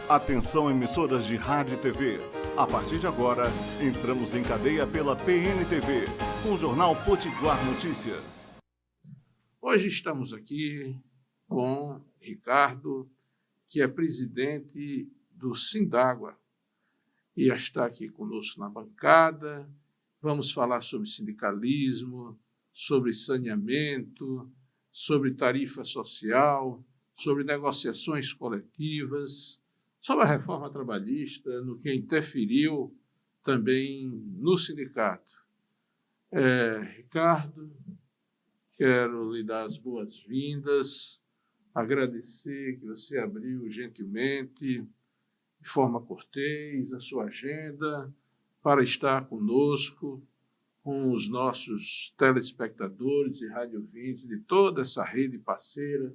Atenção, emissoras de rádio e TV. A partir de agora, entramos em cadeia pela PNTV, com o Jornal Potiguar Notícias. Hoje estamos aqui com Ricardo, que é presidente do Sindágua, e está aqui conosco na bancada. Vamos falar sobre sindicalismo, sobre saneamento, sobre tarifa social, sobre negociações coletivas, sobre a reforma trabalhista, no que interferiu também no sindicato. Ricardo, quero lhe dar as boas-vindas, agradecer que você abriu gentilmente, de forma cortês, a sua agenda para estar conosco, com os nossos telespectadores e radiovintes de toda essa rede parceira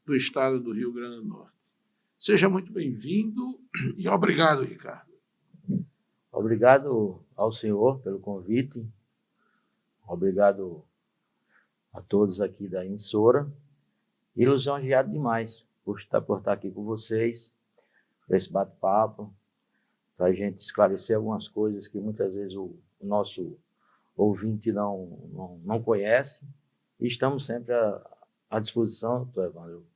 do estado do Rio Grande do Norte. Seja muito bem-vindo e obrigado, Ricardo. Obrigado ao senhor pelo convite. Obrigado a todos aqui da emissora. E lisonjeado demais por estar aqui com vocês, para esse bate-papo, para a gente esclarecer algumas coisas que muitas vezes o nosso ouvinte não conhece. E estamos sempre à disposição, doutor Evandro.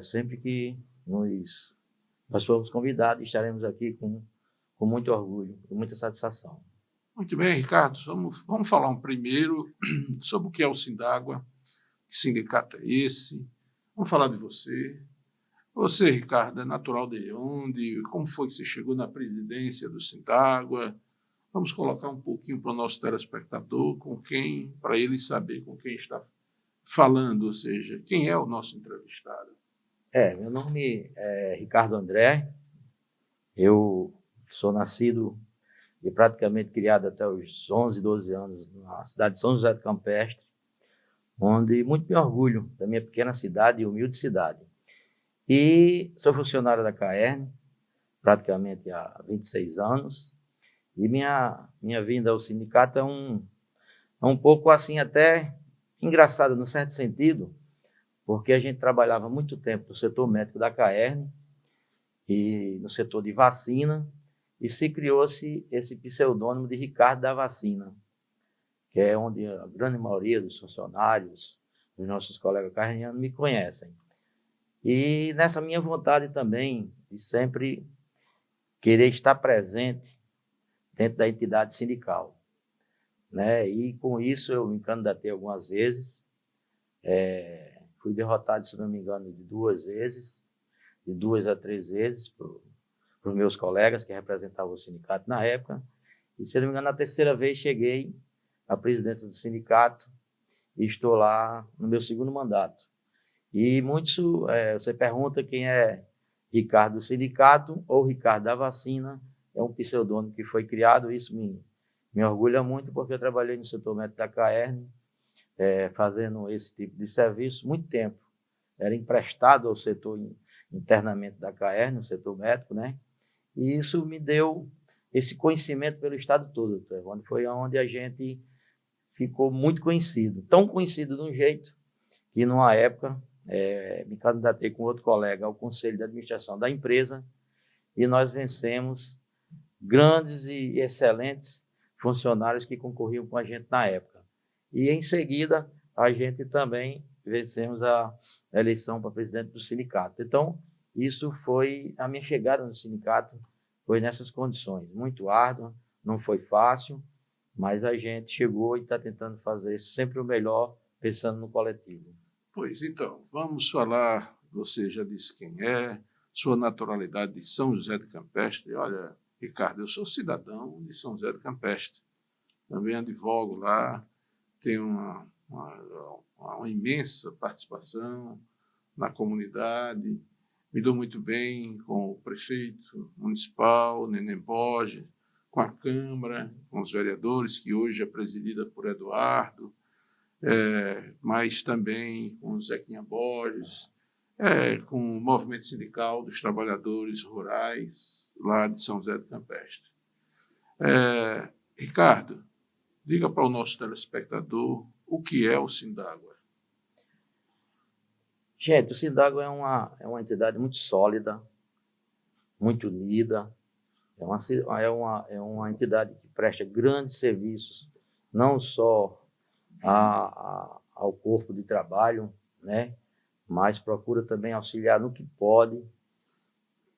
Sempre que nós formos convidados, estaremos aqui com muito orgulho, com muita satisfação. Muito bem, Ricardo. Vamos falar primeiro sobre o que é o Sindágua, que sindicato é esse. Vamos falar de você. Você, Ricardo, é natural de onde? Como foi que você chegou na presidência do Sindágua? Vamos colocar um pouquinho para o nosso telespectador, para ele saber com quem está falando, ou seja, quem é o nosso entrevistado. Meu nome é Ricardo André. Eu sou nascido e praticamente criado até os 11, 12 anos na cidade de São José do Campestre, onde muito me orgulho da minha pequena cidade e humilde cidade. E sou funcionário da CAERN, praticamente há 26 anos, e minha vinda ao sindicato é um pouco assim até engraçado, no certo sentido, porque a gente trabalhava muito tempo no setor médico da CAERN e no setor de vacina, e se criou-se esse pseudônimo de Ricardo da Vacina, que é onde a grande maioria dos funcionários, dos nossos colegas carnianos, me conhecem. E nessa minha vontade também de sempre querer estar presente dentro da entidade sindical, né? E com isso eu me candidatei algumas vezes, fui derrotado, se não me engano, de 2 vezes, de 2 a 3 vezes por meus colegas que representavam o sindicato na época. E, se não me engano, na 3ª vez cheguei à presidência do sindicato e estou lá no meu 2º mandato. E muitos, você pergunta quem é Ricardo do sindicato ou Ricardo da Vacina, é um pseudônimo que foi criado. Isso me orgulha muito, porque eu trabalhei no setor médico da CAERN, fazendo esse tipo de serviço muito tempo. Era emprestado ao setor internamente da CAERN, no setor médico, né? E isso me deu esse conhecimento pelo estado todo, onde foi onde a gente ficou muito conhecido. Tão conhecido de um jeito que, numa época, me candidatei com outro colega ao conselho de administração da empresa e nós vencemos grandes e excelentes funcionários que concorriam com a gente na época. E, em seguida, a gente também vencemos a eleição para presidente do sindicato. Então, isso foi a minha chegada no sindicato, foi nessas condições, muito árdua, não foi fácil, mas a gente chegou e está tentando fazer sempre o melhor, pensando no coletivo. Pois então, vamos falar, você já disse quem é, sua naturalidade de São José do Campestre. Olha, Ricardo, eu sou cidadão de São José do Campestre, também advogo lá, tenho uma imensa participação na comunidade, me dou muito bem com o prefeito municipal, Neném Borges, com a Câmara, com os vereadores, que hoje é presidida por Eduardo, mas também com o Zequinha Borges, com o movimento sindical dos trabalhadores rurais, lá de São José do Campestre. Ricardo, diga para o nosso telespectador o que é o Sindágua. Gente, o Sindágua é uma entidade muito sólida, muito unida. É uma entidade que presta grandes serviços, não só ao corpo de trabalho, né? Mas procura também auxiliar no que pode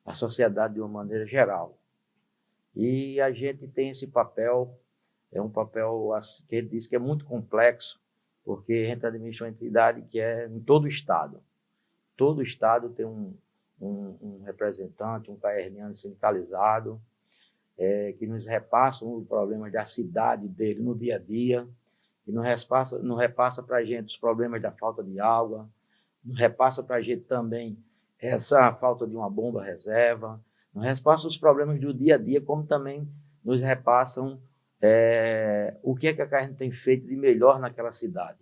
a sociedade de uma maneira geral. E a gente tem esse papel, é um papel que ele diz que é muito complexo, porque a gente administra uma entidade que é em todo o Estado. Todo o Estado tem um representante, um caerniano sindicalizado, que nos repassam os problemas da cidade dele no dia a dia, e não repassa para a gente os problemas da falta de água, não repassa para a gente também essa falta de uma bomba reserva, não repassa os problemas do dia a dia, como também nos repassam o que a Caernian tem feito de melhor naquela cidade.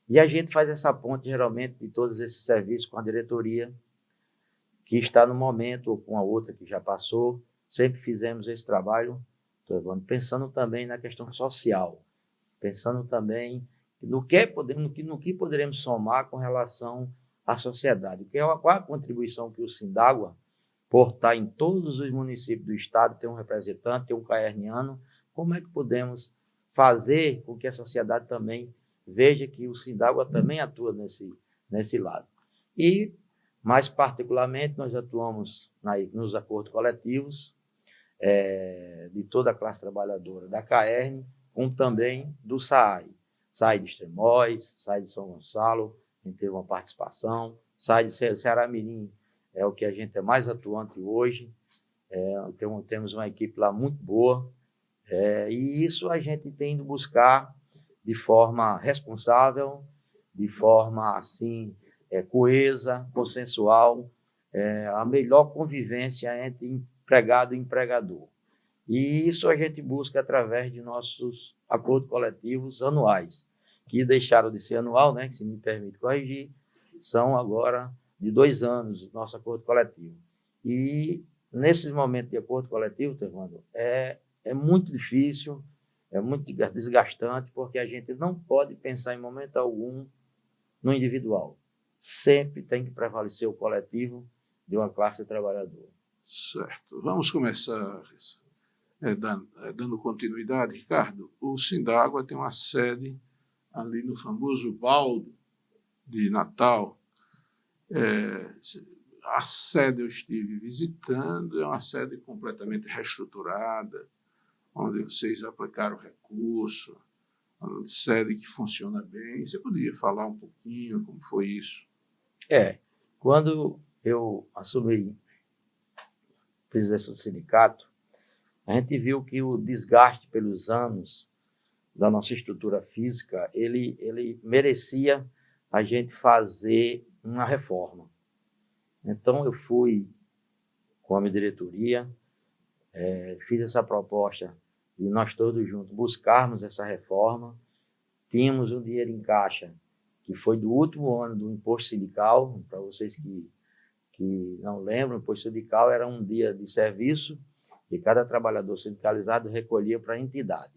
E a gente faz essa ponte, geralmente, de todos esses serviços com a diretoria, que está no momento, ou com a outra que já passou. Sempre fizemos esse trabalho, pensando também na questão social, pensando também no que poderemos somar com relação à sociedade. Qual a contribuição que o Sindágua, por estar em todos os municípios do estado, ter um representante, ter um caerniano, como é que podemos fazer com que a sociedade também veja que o Sindágua também atua nesse lado. E, mais particularmente, nós atuamos nos acordos coletivos de toda a classe trabalhadora da Caernian, como também do SAAI. SAAI de Extremóis, SAAI de São Gonçalo, a gente teve uma participação, SAAI de Ceará-Mirim é o que a gente é mais atuante hoje, temos uma equipe lá muito boa, e isso a gente tem ido buscar de forma responsável, de forma assim, coesa, consensual, a melhor convivência entre empregado e empregador. E isso a gente busca através de nossos acordos coletivos anuais, que deixaram de ser anual, né, que se me permite corrigir, são agora de 2 anos o nosso acordo coletivo. E nesses momentos de acordo coletivo, Evandro, é muito difícil, é muito desgastante, porque a gente não pode pensar em momento algum no individual. Sempre tem que prevalecer o coletivo de uma classe trabalhadora. Certo. Vamos começar dando continuidade. Ricardo, o Sindágua tem uma sede ali no famoso Baldo de Natal. A sede eu estive visitando, é uma sede completamente reestruturada, onde vocês aplicaram recurso, uma sede que funciona bem. Você poderia falar um pouquinho como foi isso? Quando eu assumi a presidência do sindicato, a gente viu que o desgaste pelos anos da nossa estrutura física, ele merecia a gente fazer uma reforma. Então, eu fui com a minha diretoria, fiz essa proposta de nós todos juntos buscarmos essa reforma. Tínhamos um dinheiro em caixa, que foi do último ano do imposto sindical. Para vocês que não lembram, o imposto sindical era um dia de serviço que cada trabalhador sindicalizado recolhia para a entidade.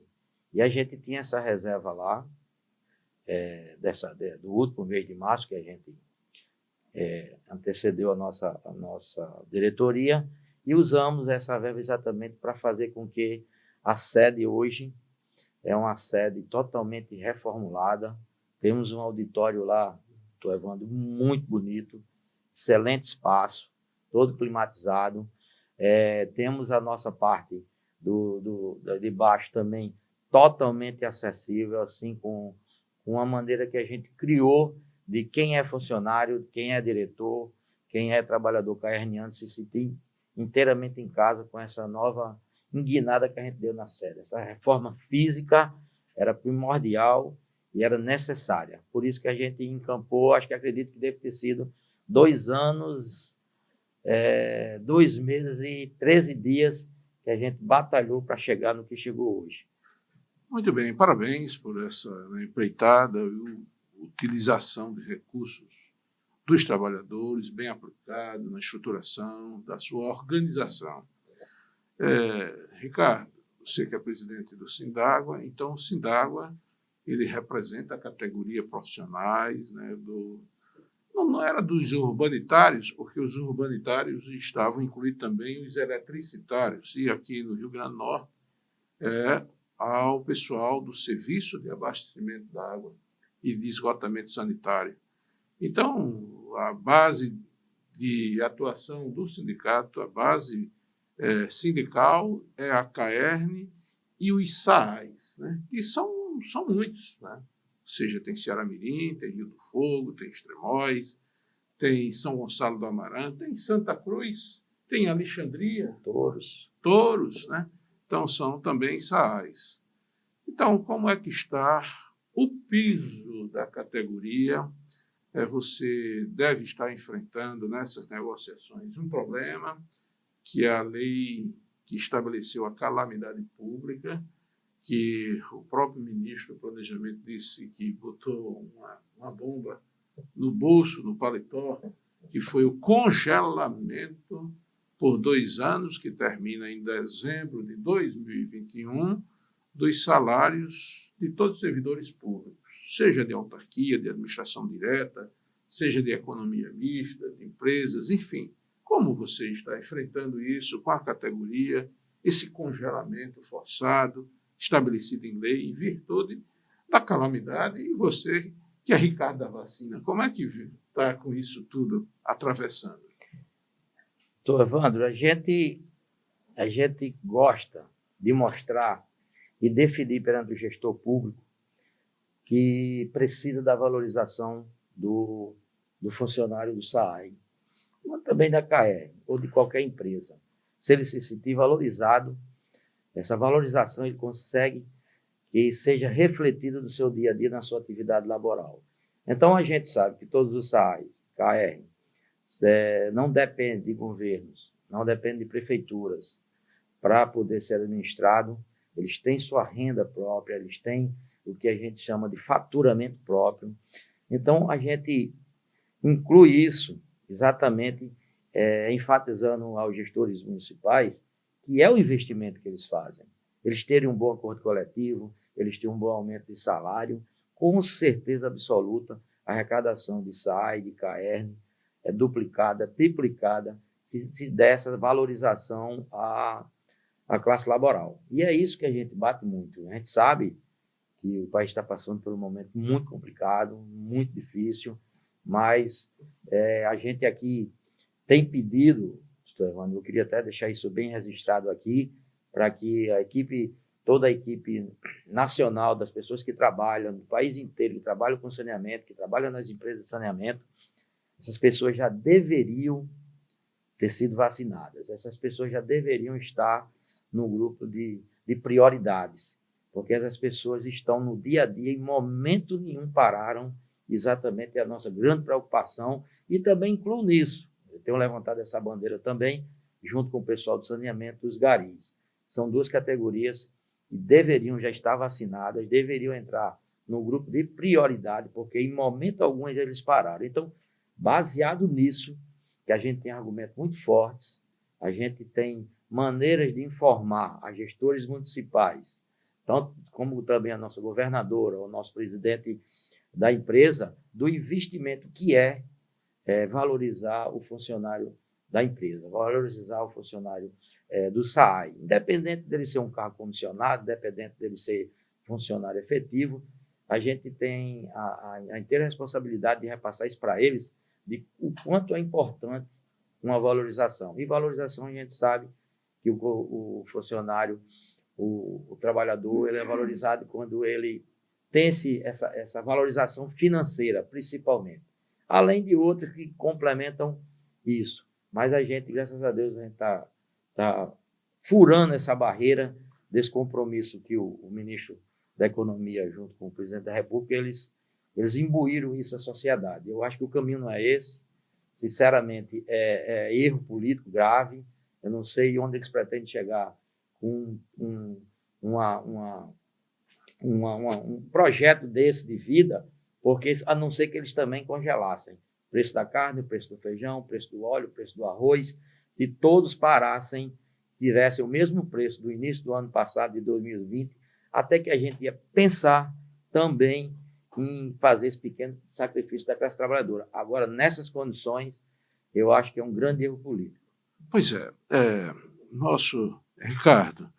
E a gente tinha essa reserva lá, do último mês de março, que a gente antecedeu a nossa diretoria, e usamos essa verba exatamente para fazer com que a sede hoje é uma sede totalmente reformulada. Temos um auditório lá, Evandro, muito bonito, excelente espaço, todo climatizado. Temos a nossa parte de baixo também totalmente acessível, assim, com uma maneira que a gente criou de quem é funcionário, quem é diretor, quem é trabalhador caerniano, se sentir inteiramente em casa com essa nova enguinada que a gente deu na sede. Essa reforma física era primordial e era necessária. Por isso que a gente encampou, acredito que deve ter sido 2 anos, 2 meses e 13 dias que a gente batalhou para chegar no que chegou hoje. Muito bem, parabéns por essa empreitada e utilização de recursos dos trabalhadores, bem aplicado na estruturação da sua organização. Ricardo, você que é presidente do Sindágua, então o Sindágua ele representa a categoria profissionais, né, Não era dos urbanitários, porque os urbanitários estavam incluídos também os eletricitários, e aqui no Rio Grande do Norte ao pessoal do serviço de abastecimento da água e de esgotamento sanitário. Então, a base de atuação do sindicato, a base sindical é a CAERN e os SAAIs, né, que são muitos, né? Ou seja, tem Ceará-Mirim, tem Rio do Fogo, tem Extremóis, tem São Gonçalo do Amarante, tem Santa Cruz, tem Alexandria, Touros, né? Então, são também SAAIs. Então, como é que está o piso da categoria? Você deve estar enfrentando nessas negociações um problema, que é a lei que estabeleceu a calamidade pública, que o próprio ministro do Planejamento disse que botou uma bomba no bolso, no paletó, que foi o congelamento por 2 anos, que termina em dezembro de 2021, dos salários de todos os servidores públicos, seja de autarquia, de administração direta, seja de economia mista, de empresas, enfim. Como você está enfrentando isso com a categoria, esse congelamento forçado, estabelecido em lei, em virtude da calamidade, e você, que é Ricardo da Vacina, como é que está com isso tudo atravessando? Doutor Evandro, a gente gosta de mostrar e definir perante o gestor público que precisa da valorização do funcionário do SAAI, mas também da CAERN ou de qualquer empresa. Se ele se sentir valorizado, essa valorização ele consegue que seja refletida no seu dia a dia, na sua atividade laboral. Então, a gente sabe que todos os SAAIs, CAERN, não dependem de governos, não dependem de prefeituras para poder ser administrado. Eles têm sua renda própria, eles têm o que a gente chama de faturamento próprio. Então, a gente inclui isso exatamente enfatizando aos gestores municipais que é o investimento que eles fazem. Eles terem um bom acordo coletivo, eles terem um bom aumento de salário, com certeza absoluta, a arrecadação de SAAI, de CAERN, é duplicada, triplicada, se der essa valorização à classe laboral. E é isso que a gente bate muito. A gente sabe que o país está passando por um momento muito complicado, muito difícil, mas a gente aqui tem pedido, eu queria até deixar isso bem registrado aqui, para que toda a equipe nacional das pessoas que trabalham no país inteiro, que trabalham com saneamento, que trabalham nas empresas de saneamento, essas pessoas já deveriam ter sido vacinadas, essas pessoas já deveriam estar no grupo de prioridades, porque essas pessoas estão no dia a dia, em momento nenhum pararam, exatamente a nossa grande preocupação, e também incluo nisso. Eu tenho levantado essa bandeira também, junto com o pessoal do saneamento, dos garis. São 2 categorias que deveriam já estar vacinadas, deveriam entrar no grupo de prioridade, porque em momento algum eles pararam. Então, baseado nisso, que a gente tem argumentos muito fortes, a gente tem maneiras de informar a gestores municipais, tanto como também a nossa governadora, o nosso presidente da empresa, do investimento que é valorizar o funcionário da empresa, valorizar o funcionário do SAAI, independente dele ser um cargo comissionado, independente dele ser funcionário efetivo, a gente tem a inteira responsabilidade de repassar isso para eles, de o quanto é importante uma valorização. E valorização a gente sabe que o funcionário, o trabalhador, ele é valorizado quando ele tem essa valorização financeira, principalmente. Além de outras que complementam isso. Mas a gente, graças a Deus, a gente está furando essa barreira desse compromisso que o ministro da Economia, junto com o presidente da República, eles imbuíram isso à sociedade. Eu acho que o caminho não é esse. Sinceramente, é erro político grave. Eu não sei onde eles pretendem chegar com um projeto desse de vida, porque a não ser que eles também congelassem o preço da carne, o preço do feijão, o preço do óleo, o preço do arroz, se todos parassem, tivessem o mesmo preço do início do ano passado, de 2020, até que a gente ia pensar também em fazer esse pequeno sacrifício da classe trabalhadora. Agora, nessas condições, eu acho que é um grande erro político. Pois é, Ricardo,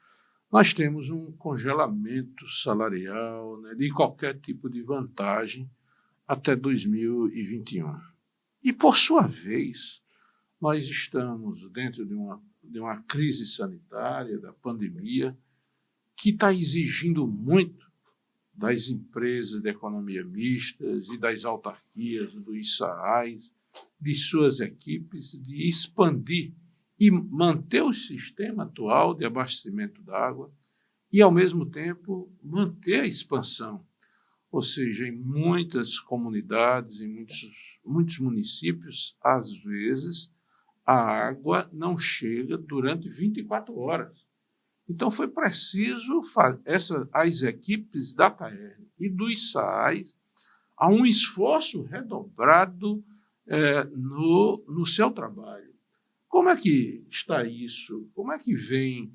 nós temos um congelamento salarial, né, de qualquer tipo de vantagem até 2021. E, por sua vez, nós estamos dentro de uma crise sanitária, da pandemia, que está exigindo muito das empresas de economia mistas e das autarquias, dos SAAIs, de suas equipes, de expandir e manter o sistema atual de abastecimento d'água e, ao mesmo tempo, manter a expansão. Ou seja, em muitas comunidades, em muitos municípios, às vezes, a água não chega durante 24 horas. Então, foi preciso as equipes da CAERN e dos SAAIs a um esforço redobrado no seu trabalho. Como é que está isso? Como é que vem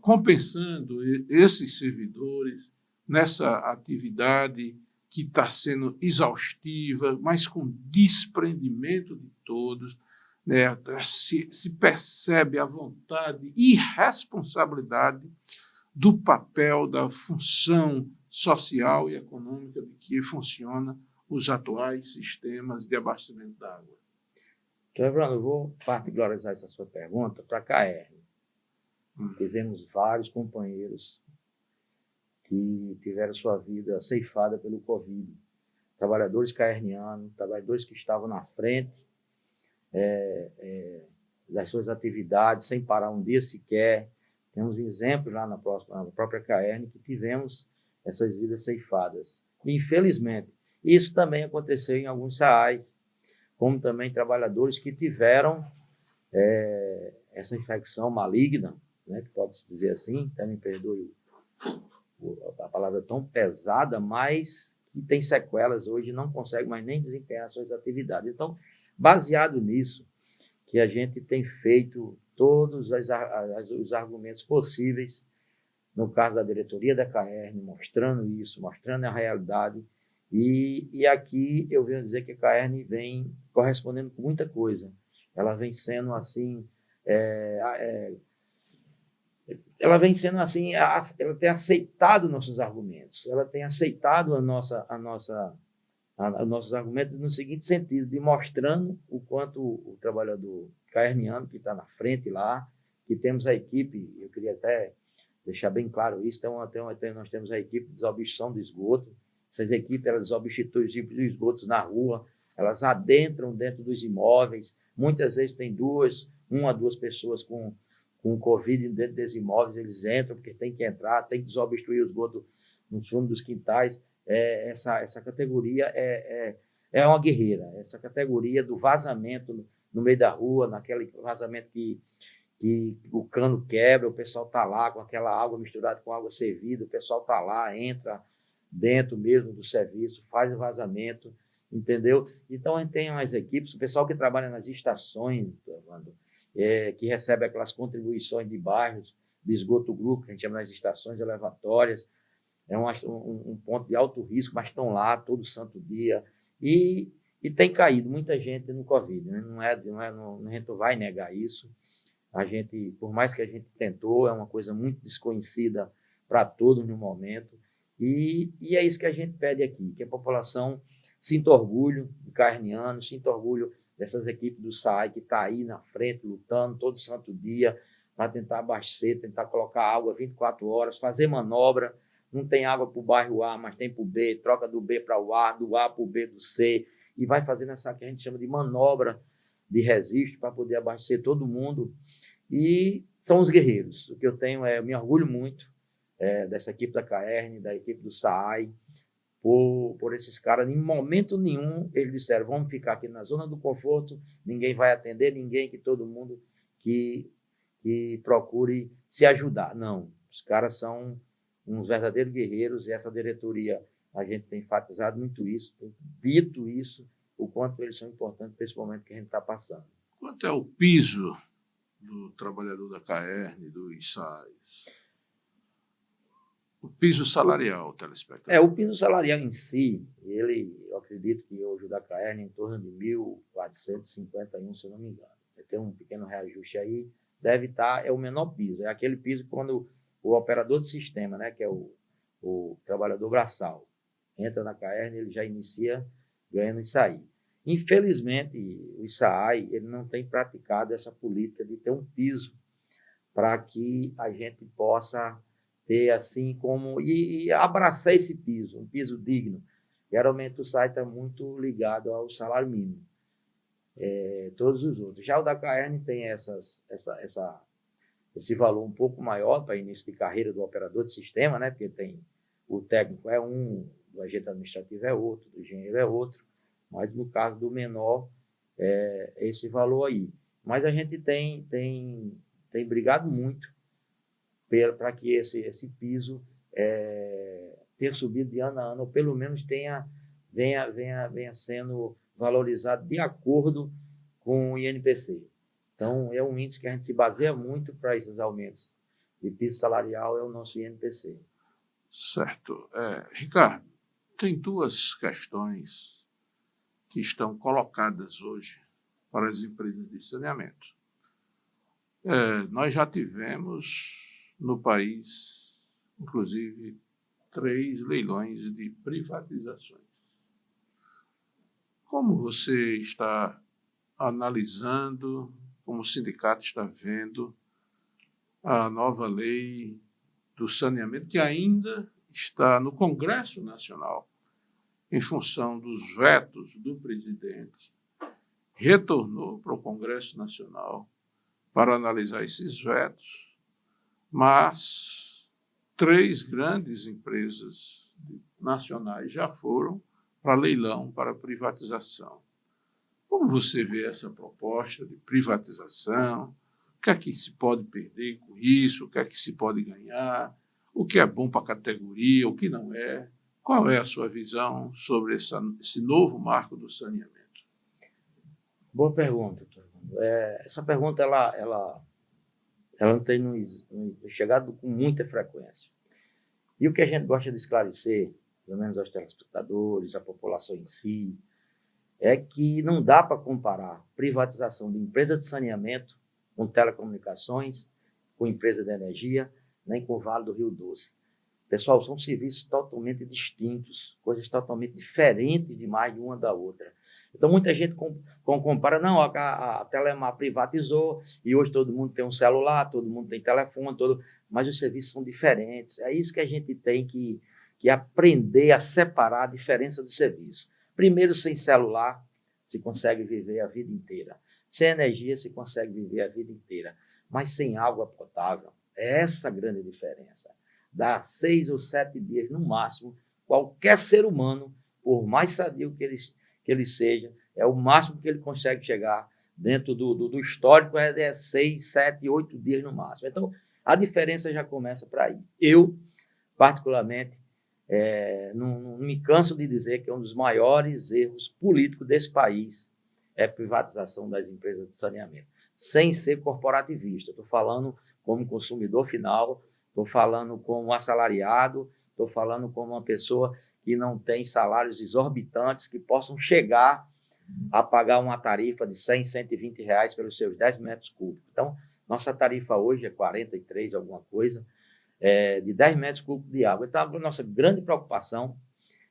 compensando esses servidores nessa atividade que está sendo exaustiva, mas com desprendimento de todos? Se percebe a vontade e responsabilidade do papel, da função social e econômica de que funciona os atuais sistemas de abastecimento da água. Então, Evandro, eu vou particularizar essa sua pergunta para a CAERN. Tivemos vários companheiros que tiveram sua vida ceifada pelo Covid. Trabalhadores caernianos, trabalhadores que estavam na frente das suas atividades, sem parar um dia sequer. Temos exemplos lá na própria CAERN que tivemos essas vidas ceifadas. E, infelizmente, isso também aconteceu em alguns SAAIs, como também trabalhadores que tiveram essa infecção maligna, né, que pode-se dizer assim, até me perdoe a palavra tão pesada, mas que tem sequelas hoje e não consegue mais nem desempenhar suas atividades. Então, baseado nisso, que a gente tem feito todos os argumentos possíveis, no caso da diretoria da CAERN, mostrando isso, mostrando a realidade, e aqui eu venho dizer que a CAERN vem correspondendo com muita coisa. Ela vem sendo assim, ela tem aceitado nossos argumentos, ela tem aceitado os nossos argumentos no seguinte sentido, de mostrando o quanto o trabalhador caerniano que está na frente lá, que temos a equipe, eu queria até deixar bem claro isso, nós temos a equipe de desobstrução do esgoto. Essas equipes, elas desobstruem os esgotos na rua, elas adentram dentro dos imóveis, muitas vezes tem uma, duas pessoas com Covid dentro desses imóveis, eles entram porque tem que entrar, tem que desobstruir o esgoto no fundo dos quintais. Essa categoria é uma guerreira, essa categoria do vazamento no meio da rua, naquele vazamento que o cano quebra, o pessoal está lá com aquela água misturada com água servida, o pessoal está lá, entra dentro mesmo do serviço, faz o vazamento, entendeu? Então, a gente tem umas equipes, o pessoal que trabalha nas estações, que recebe aquelas contribuições de bairros, de esgoto grupo, que a gente chama nas estações elevatórias, é um ponto de alto risco, mas estão lá todo santo dia, e tem caído muita gente no Covid, né? A gente não vai negar isso. A gente, por mais que a gente tentou, é uma coisa muito desconhecida para todos no momento, e é isso que a gente pede aqui, que a população sinta orgulho do caerniano, sinta orgulho dessas equipes do SAAI que está aí na frente, lutando todo santo dia para tentar abastecer, tentar colocar água 24 horas, fazer manobra. Não tem água para o bairro A, mas tem para o B, troca do B para o A, do A para o B, do C, e vai fazendo essa que a gente chama de manobra de registro para poder abastecer todo mundo. E são os guerreiros. O que eu tenho eu me orgulho muito dessa equipe da CAERN, da equipe do SAAI, por esses caras. Em momento nenhum eles disseram, vamos ficar aqui na zona do conforto, ninguém vai atender ninguém, que todo mundo que procure se ajudar. Não, os caras são uns verdadeiros guerreiros, e essa diretoria, a gente tem enfatizado muito isso, tem dito isso, o quanto eles são importantes para esse momento que a gente está passando. Quanto é o piso do trabalhador da CAERN, dos SAAIs? O piso salarial, telespectador. O piso salarial em si, eu acredito que hoje o da Caerne é em torno de 1.451, se eu não me engano. Tem um pequeno reajuste aí, deve estar, é o menor piso, é aquele piso quando o operador de sistema, né, que é o trabalhador braçal, entra na Caerne, ele já inicia ganhando isso aí. Infelizmente, o ISAAI, ele não tem praticado essa política de ter um piso para que a gente possa ter assim como e abraçar esse piso, um piso digno. Geralmente o SAI está muito ligado ao salário mínimo, todos os outros. Já o da Caerne tem esse valor um pouco maior para início de carreira do operador de sistema, né? Porque tem o técnico é um, do agente administrativo é outro, do engenheiro é outro, mas no caso do menor, esse valor aí. Mas a gente tem brigado muito para que esse piso tenha subido de ano a ano, ou pelo menos venha sendo valorizado de acordo com o INPC. Então, é um índice que a gente se baseia muito para esses aumentos de piso salarial, é o nosso INPC. Certo. Ricardo, tem duas questões que estão colocadas hoje para as empresas de saneamento. Nós já tivemos no país, inclusive, 3 leilões de privatizações. Como você está analisando, como o sindicato está vendo a nova lei do saneamento, que ainda está no Congresso Nacional, em função dos vetos do presidente, retornou para o Congresso Nacional para analisar esses vetos, mas 3 grandes empresas nacionais já foram para leilão, para privatização. Como você vê essa proposta de privatização? O que é que se pode perder com isso? O que é que se pode ganhar? O que é bom para a categoria? O que não é? Qual é a sua visão sobre esse novo marco do saneamento? Boa pergunta, Torvando. Essa pergunta ela não tem nos chegado com muita frequência. E o que a gente gosta de esclarecer, pelo menos aos telespectadores, à população em si, é que não dá para comparar privatização de empresa de saneamento com telecomunicações, com empresa de energia, nem com o Vale do Rio Doce. Pessoal, são serviços totalmente distintos, coisas totalmente diferentes demais de uma da outra. Então, muita gente compara, não, a Telemar privatizou e hoje todo mundo tem um celular, todo mundo tem telefone, mas os serviços são diferentes. É isso que a gente tem que aprender a separar a diferença do serviço. Primeiro, sem celular, se consegue viver a vida inteira. Sem energia, se consegue viver a vida inteira. Mas sem água potável, é essa a grande diferença. Dá 6 ou 7 dias, no máximo, qualquer ser humano, por mais sadio que ele seja, é o máximo que ele consegue chegar dentro do histórico, 6, 7, 8 dias no máximo. Então, a diferença já começa por aí. Eu, particularmente, não me canso de dizer que um dos maiores erros políticos desse país é a privatização das empresas de saneamento, sem ser corporativista. Estou falando como consumidor final, estou falando como assalariado, estou falando como uma pessoa que não tem salários exorbitantes, que possam chegar a pagar uma tarifa de 100, 120 reais pelos seus 10 metros cúbicos. Então, nossa tarifa hoje é 43, alguma coisa, de 10 metros cúbicos de água. Então, a nossa grande preocupação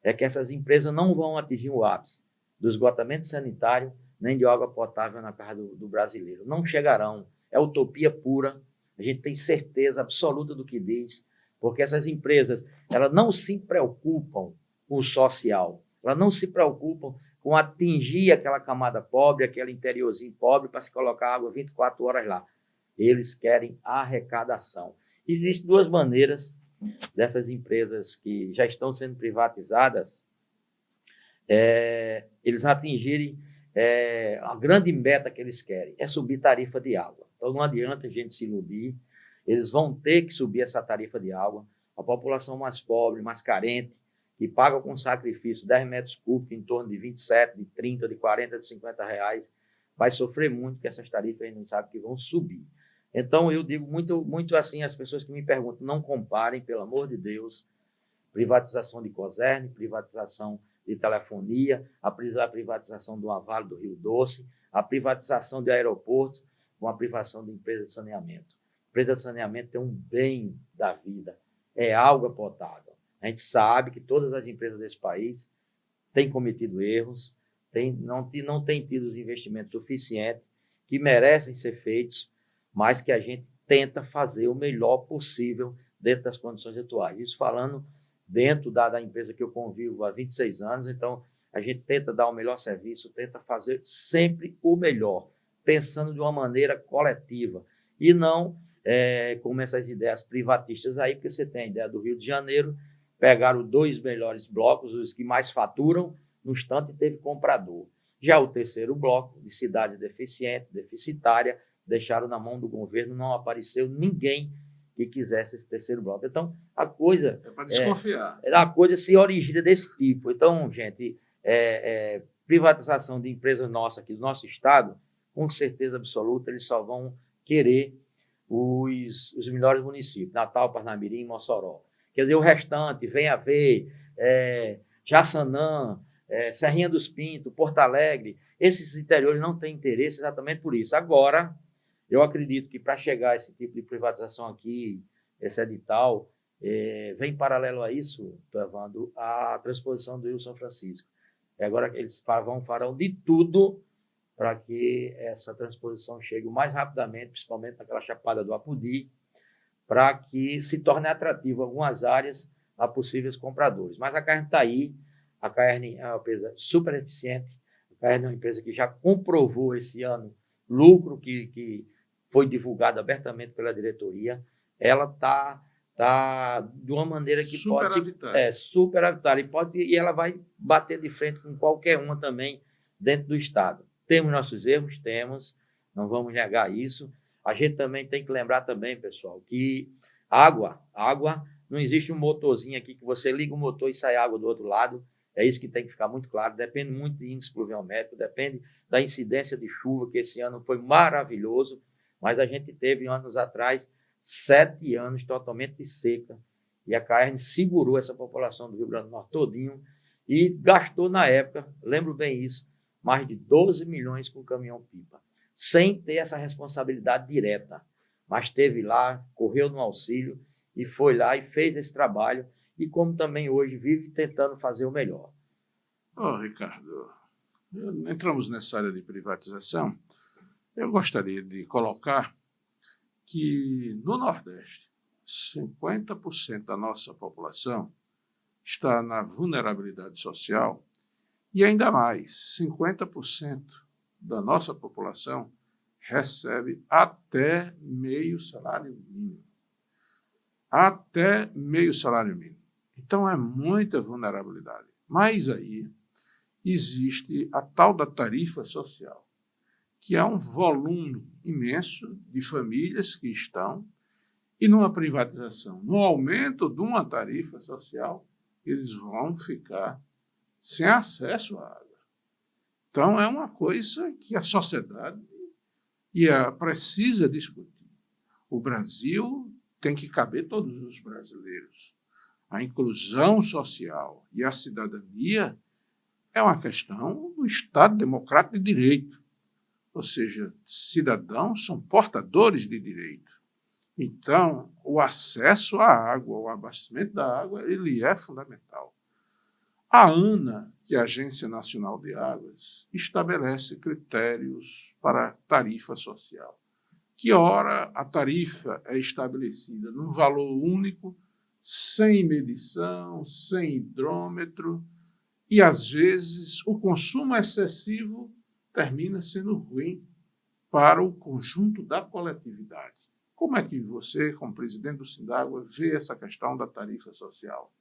é que essas empresas não vão atingir o ápice do esgotamento sanitário nem de água potável na casa do brasileiro. Não chegarão. É utopia pura. A gente tem certeza absoluta do que diz, porque essas empresas elas não se preocupam com o social, elas não se preocupam com atingir aquela camada pobre, aquele interiorzinho pobre para se colocar água 24 horas lá. Eles querem arrecadação. Existem 2 maneiras dessas empresas que já estão sendo privatizadas, eles atingirem a grande meta que eles querem, é subir tarifa de água. Então não adianta a gente se iludir, eles vão ter que subir essa tarifa de água. A população mais pobre, mais carente, que paga com sacrifício 10 metros cúbicos em torno de 27, de 30, de 40, de 50 reais, vai sofrer muito, porque essas tarifas a gente não sabe que vão subir. Então, eu digo muito assim às pessoas que me perguntam, não comparem, pelo amor de Deus, privatização de Cosern, privatização de telefonia, a privatização do Vale do Rio Doce, a privatização de aeroportos com a privatização de empresa de saneamento. A empresa de saneamento é um bem da vida, é água potável. A gente sabe que todas as empresas desse país têm cometido erros, não têm tido os investimentos suficientes que merecem ser feitos, mas que a gente tenta fazer o melhor possível dentro das condições atuais. Isso falando dentro da empresa que eu convivo há 26 anos, então a gente tenta dar o melhor serviço, tenta fazer sempre o melhor, pensando de uma maneira coletiva e não como essas ideias privatistas aí, porque você tem a ideia do Rio de Janeiro, pegaram 2 melhores blocos, os que mais faturam, no instante teve comprador. Já o terceiro bloco, de cidade deficitária, deixaram na mão do governo, não apareceu ninguém que quisesse esse terceiro bloco. Então, a coisa... É para desconfiar. A coisa se origina desse tipo. Então, gente, privatização de empresas nossas aqui do nosso estado, com certeza absoluta, eles só vão querer os melhores municípios, Natal, Parnamirim e Mossoró. Quer dizer, o restante, vem a ver, Jaçanã, Serrinha dos Pintos, Porto Alegre, esses interiores não têm interesse exatamente por isso. Agora, eu acredito que para chegar a esse tipo de privatização aqui, esse edital, vem paralelo a isso, Evandro, a transposição do Rio São Francisco. Agora eles farão de tudo para que essa transposição chegue o mais rapidamente, principalmente naquela Chapada do Apodi, para que se torne atrativo algumas áreas a possíveis compradores. Mas a carne está aí, a carne é uma empresa super eficiente, a carne é uma empresa que já comprovou esse ano lucro que foi divulgado abertamente pela diretoria, ela está de uma maneira que superavitária e ela vai bater de frente com qualquer uma também dentro do estado. Temos nossos erros, não vamos negar isso. A gente também tem que lembrar também, pessoal, que água, não existe um motorzinho aqui que você liga o motor e sai água do outro lado. É isso que tem que ficar muito claro. Depende muito de índice pluviométrico, depende da incidência de chuva, que esse ano foi maravilhoso, mas a gente teve anos atrás 7 anos totalmente de seca e a CAERN segurou essa população do Rio Grande do Norte todinho e gastou na época, lembro bem isso, mais de 12 milhões com caminhão-pipa, sem ter essa responsabilidade direta, mas esteve lá, correu no auxílio e foi lá e fez esse trabalho e como também hoje vive tentando fazer o melhor. Ricardo, entramos nessa área de privatização, eu gostaria de colocar que no Nordeste, 50% da nossa população está na vulnerabilidade social e ainda mais, 50% da nossa população recebe até meio salário mínimo. Até meio salário mínimo. Então, é muita vulnerabilidade. Mas aí existe a tal da tarifa social, que é um volume imenso de famílias que estão, e numa privatização, no aumento de uma tarifa social, eles vão ficar sem acesso à água. Então, é uma coisa que a sociedade precisa discutir. O Brasil tem que caber todos os brasileiros. A inclusão social e a cidadania é uma questão do Estado Democrático de Direito. Ou seja, cidadãos são portadores de direito. Então, o acesso à água, o abastecimento da água, ele é fundamental. A ANA, que é a Agência Nacional de Águas, estabelece critérios para tarifa social. Que ora a tarifa é estabelecida num valor único, sem medição, sem hidrômetro, e às vezes o consumo excessivo termina sendo ruim para o conjunto da coletividade. Como é que você, como presidente do Sindágua, vê essa questão da tarifa social?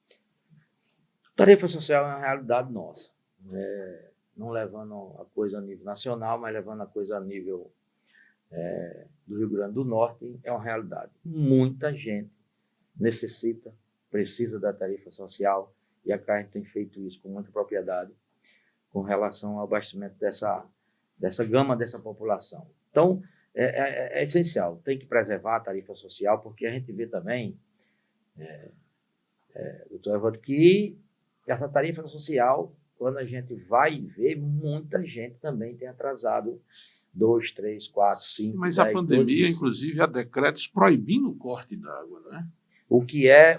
Tarifa social é uma realidade nossa, não levando a coisa a nível nacional, mas levando a coisa a nível do Rio Grande do Norte, é uma realidade. Muita gente precisa da tarifa social, e a CAERN tem feito isso com muita propriedade com relação ao abastecimento dessa gama dessa população. Então, é essencial. Tem que preservar a tarifa social, porque a gente vê também, doutor Evandro, que essa tarifa social, quando a gente vai ver, muita gente também tem atrasado 2, 3, 4, 5, Mas 10, a pandemia, 12. inclusive, há decretos proibindo o corte d'água, né? O que é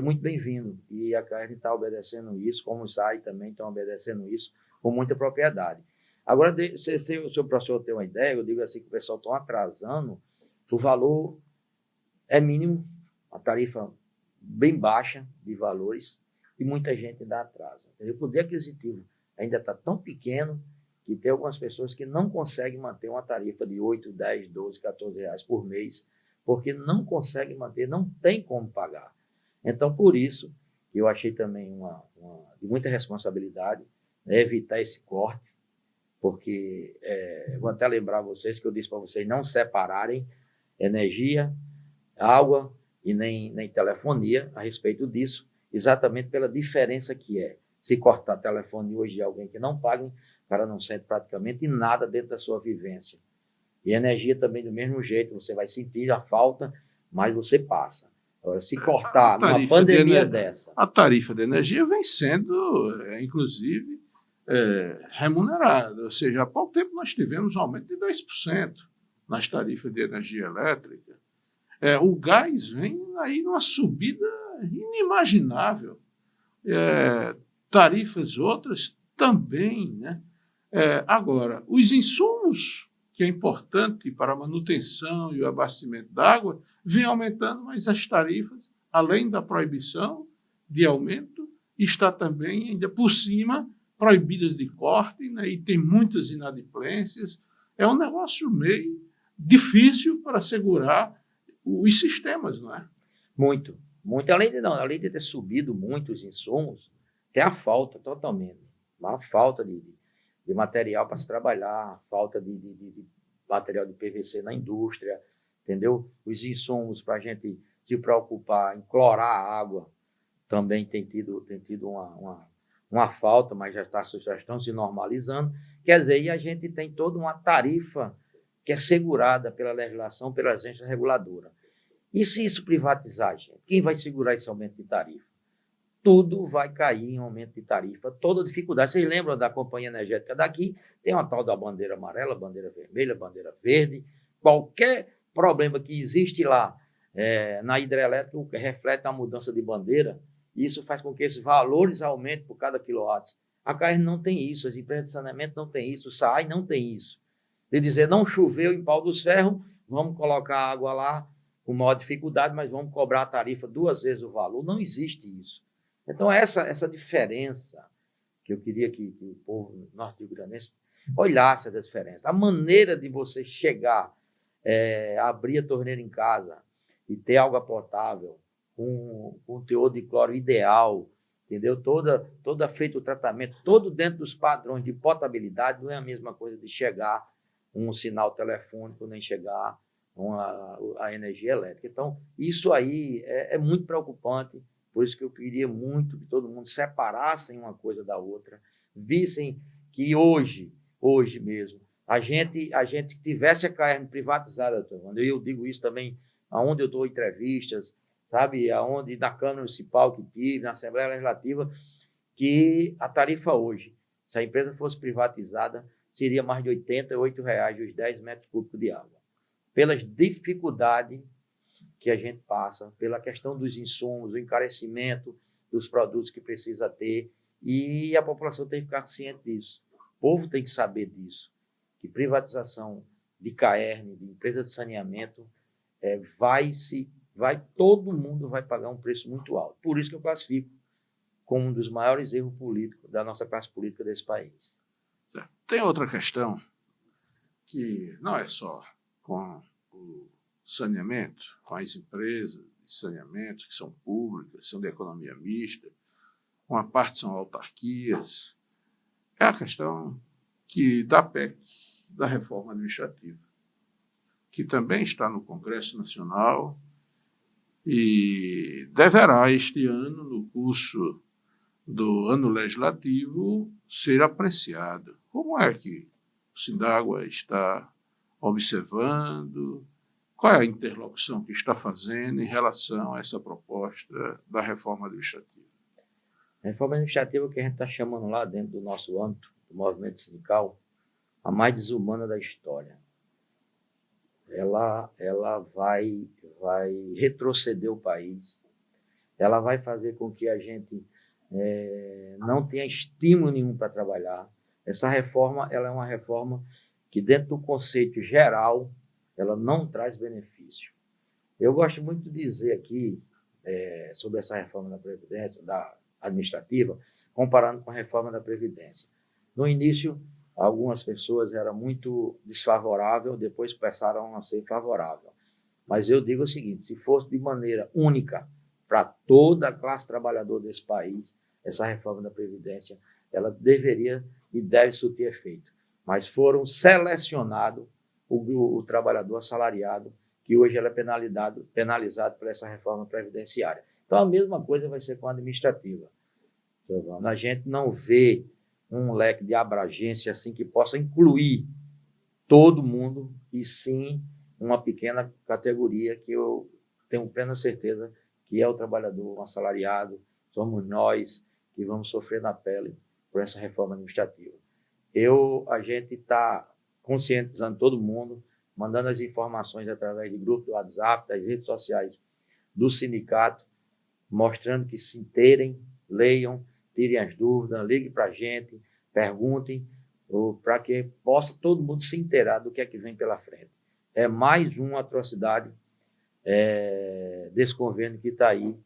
muito bem-vindo. E a CAERN está obedecendo isso, como o SAI também estão obedecendo isso com muita propriedade. Agora, se o professor tem uma ideia, eu digo assim que o pessoal está atrasando, o valor é mínimo, a tarifa bem baixa de valores, e muita gente ainda atrasa. O poder aquisitivo ainda está tão pequeno que tem algumas pessoas que não conseguem manter uma tarifa de 8, 10, 12, 14 reais por mês, porque não conseguem manter, não tem como pagar. Então, por isso, eu achei também de muita responsabilidade, né, evitar esse corte, porque vou até lembrar vocês que eu disse para vocês não separarem energia, água e nem telefonia a respeito disso, exatamente pela diferença que é. Se cortar telefone hoje de alguém que não paga, o cara não sente praticamente nada dentro da sua vivência. E energia também do mesmo jeito, você vai sentir a falta, mas você passa. Agora, se cortar numa pandemia dessa... A tarifa de energia vem sendo, inclusive, remunerada. Ou seja, há pouco tempo nós tivemos um aumento de 10% nas tarifas de energia elétrica. O gás vem aí numa subida inimaginável. Tarifas outras também, né? Agora, os insumos, que é importante para a manutenção e o abastecimento da água, vem aumentando, mas as tarifas, além da proibição de aumento, está também, ainda por cima, proibidas de corte, né? E tem muitas inadimplências. É um negócio meio difícil para segurar os sistemas, não é? Muito. Além de ter subido muito os insumos, tem a falta totalmente. A falta de material para se trabalhar, falta de material de PVC na indústria, entendeu? Os insumos para a gente se preocupar em clorar a água também tem tido uma falta, mas já estão se normalizando. Quer dizer, e a gente tem toda uma tarifa que é segurada pela legislação, pela agência reguladora. E se isso privatizar, gente? Quem vai segurar esse aumento de tarifa? Tudo vai cair em aumento de tarifa, toda dificuldade. Vocês lembram da companhia energética daqui? Tem uma tal da bandeira amarela, bandeira vermelha, bandeira verde. Qualquer problema que existe lá na hidrelétrica reflete a mudança de bandeira. E isso faz com que esses valores aumentem por cada quilowatt. A CAERN não tem isso, as empresas de saneamento não tem isso, o SAAI não tem isso. De dizer, não choveu em Pau dos Ferros, vamos colocar água lá com maior dificuldade, mas vamos cobrar a tarifa 2 vezes o valor. Não existe isso. Então, essa diferença que eu queria que o povo norte-grandense olhasse essa diferença. A maneira de você chegar, abrir a torneira em casa e ter água potável com um teor de cloro ideal, entendeu? Toda feito o tratamento, todo dentro dos padrões de potabilidade, não é a mesma coisa de chegar um sinal telefônico, nem chegar a energia elétrica. Então, isso aí é muito preocupante. Por isso que eu queria muito que todo mundo separassem uma coisa da outra, vissem que hoje mesmo, a gente tivesse a CAERN privatizada, e eu digo isso também aonde eu dou entrevistas, sabe, aonde na Câmara Municipal que tive, na Assembleia Legislativa, que a tarifa hoje, se a empresa fosse privatizada, seria mais de R$88 os 10 metros cúbicos de água. Pelas dificuldades que a gente passa, pela questão dos insumos, o encarecimento dos produtos que precisa ter, e a população tem que ficar ciente disso. O povo tem que saber disso, que privatização de CAERN, de empresa de saneamento, todo mundo vai pagar um preço muito alto. Por isso que eu classifico como um dos maiores erros políticos da nossa classe política desse país. Tem outra questão que não é só com o saneamento, com as empresas de saneamento que são públicas, são de economia mista, uma parte são autarquias, é a questão da PEC, da reforma administrativa, que também está no Congresso Nacional e deverá, este ano, no curso do ano legislativo, ser apreciado. Como é que o Sindágua está observando? Qual é a interlocução que está fazendo em relação a essa proposta da reforma administrativa? A reforma administrativa que a gente está chamando lá dentro do nosso âmbito, do movimento sindical, a mais desumana da história. Ela vai retroceder o país, ela vai fazer com que a gente não tenha estímulo nenhum para trabalhar. Essa reforma, ela é uma reforma que, dentro do conceito geral, ela não traz benefício. Eu gosto muito de dizer aqui sobre essa reforma da Previdência, da administrativa, comparando com a reforma da Previdência. No início, algumas pessoas eram muito desfavoráveis, depois passaram a ser favoráveis. Mas eu digo o seguinte, se fosse de maneira única para toda a classe trabalhadora desse país, essa reforma da Previdência, ela deveria e deve surtir efeito. Mas foram selecionados o trabalhador assalariado, que hoje ele é penalizado por essa reforma previdenciária. Então, a mesma coisa vai ser com a administrativa. A gente não vê um leque de abrangência assim que possa incluir todo mundo, e sim uma pequena categoria que eu tenho plena certeza que é o trabalhador assalariado, somos nós que vamos sofrer na pele por essa reforma administrativa. A gente está conscientizando todo mundo, mandando as informações através de grupos do WhatsApp, das redes sociais do sindicato, mostrando que se inteirem, leiam, tirem as dúvidas, liguem para a gente, perguntem, para que possa todo mundo se inteirar do que é que vem pela frente. É mais uma atrocidade desse governo que está aí,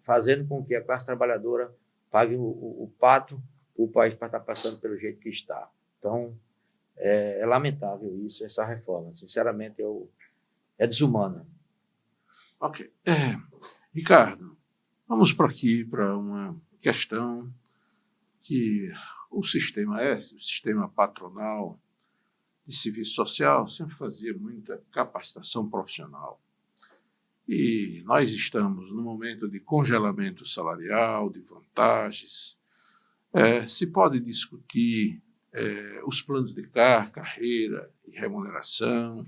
fazendo com que a classe trabalhadora pague o pato o país para estar passando pelo jeito que está. Então, é lamentável isso, essa reforma. Sinceramente, é desumana. Ok. Ricardo, vamos para uma questão que o sistema patronal de serviço social sempre fazia muita capacitação profissional. E nós estamos num momento de congelamento salarial, de vantagens. Se pode discutir os planos de carreira e remuneração,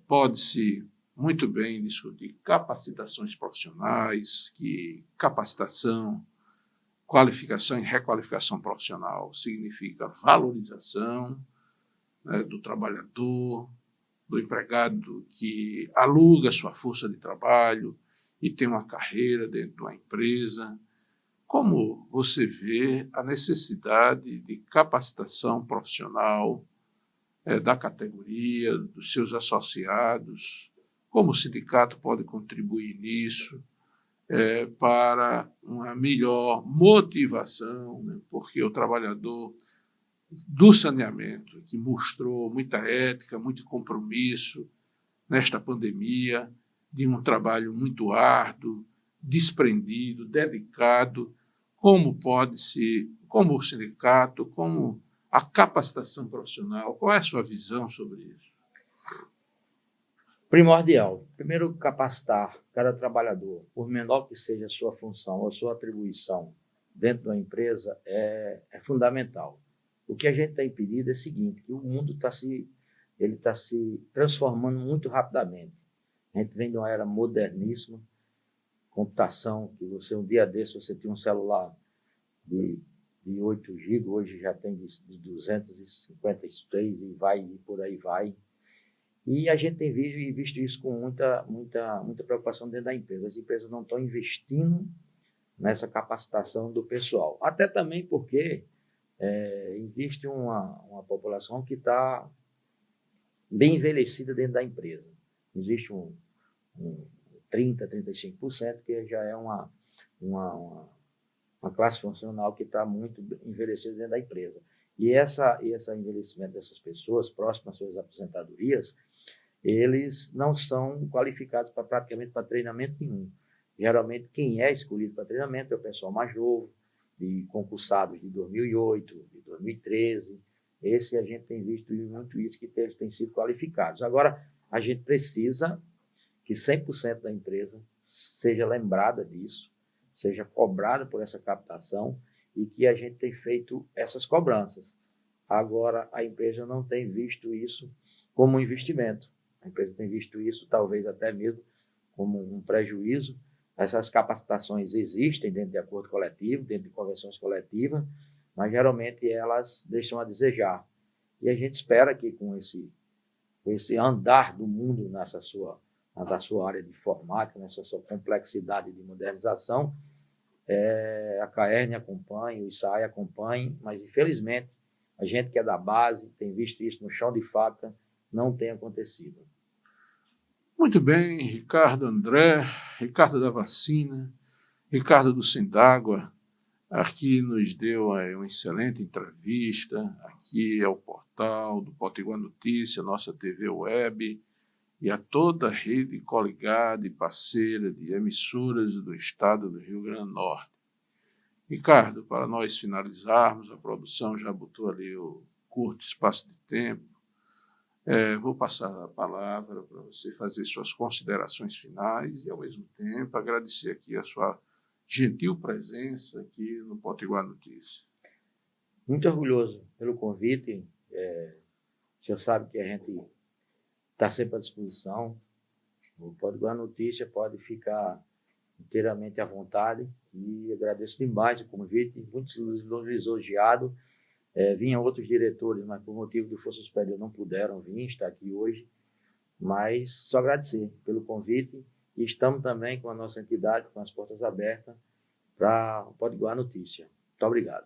pode-se muito bem discutir capacitações profissionais, que capacitação, qualificação e requalificação profissional significa valorização do trabalhador, do empregado que aluga sua força de trabalho e tem uma carreira dentro de uma empresa. Como você vê a necessidade de capacitação profissional da categoria, dos seus associados? Como o sindicato pode contribuir nisso para uma melhor motivação, né? Porque o trabalhador do saneamento, que mostrou muita ética, muito compromisso nesta pandemia, de um trabalho muito árduo, desprendido, dedicado, como o sindicato, como a capacitação profissional, qual é a sua visão sobre isso? Primordial. Primeiro, capacitar cada trabalhador, por menor que seja a sua função ou a sua atribuição dentro da empresa, é fundamental. O que a gente tem pedido é o seguinte, que o mundo está se transformando muito rapidamente. A gente vem de uma era moderníssima, computação, que um dia desse você tinha um celular de 8 GB, hoje já tem de 256 e por aí vai. E a gente tem visto isso com muita preocupação dentro da empresa. As empresas não estão investindo nessa capacitação do pessoal. Até também porque existe uma população que está bem envelhecida dentro da empresa. Existe um 30%, 35%, que já é uma classe funcional que está muito envelhecida dentro da empresa. E esse envelhecimento dessas pessoas, próximas às suas aposentadorias, eles não são qualificados praticamente para treinamento nenhum. Geralmente, quem é escolhido para treinamento é o pessoal mais novo, de concursados de 2008, de 2013. Esse a gente tem visto muito isso, que têm sido qualificados. Agora, a gente precisa que 100% da empresa seja lembrada disso, seja cobrada por essa captação e que a gente tenha feito essas cobranças. Agora, a empresa não tem visto isso como um investimento. A empresa tem visto isso, talvez até mesmo, como um prejuízo. Essas capacitações existem dentro de acordo coletivo, dentro de convenções coletivas, mas geralmente elas deixam a desejar. E a gente espera que com esse andar do mundo na sua área de informática, nessa sua complexidade de modernização, a CAERN acompanhe, o ISAE acompanhe, mas infelizmente a gente que é da base tem visto isso no chão de fábrica, não tem acontecido. Muito bem, Ricardo André, Ricardo da Vacina, Ricardo do Sindágua, aqui nos deu uma excelente entrevista. Aqui é o portal do Potiguar Notícia, nossa TV web, e a toda a rede coligada e parceira de emissoras do estado do Rio Grande do Norte. Ricardo, para nós finalizarmos, a produção já botou ali o curto espaço de tempo. Vou passar a palavra para você fazer suas considerações finais e, ao mesmo tempo, agradecer aqui a sua gentil presença aqui no Potiguar Notícia. Muito orgulhoso pelo convite. O senhor sabe que a gente está sempre à disposição. O Potiguar Notícia pode ficar inteiramente à vontade e agradeço demais o convite, muito lisonjeado. Vinham outros diretores, mas por motivo de força superior não puderam vir, estar aqui hoje, mas só agradecer pelo convite e estamos também com a nossa entidade, com as portas abertas para o Potiguar Notícia. Muito obrigado.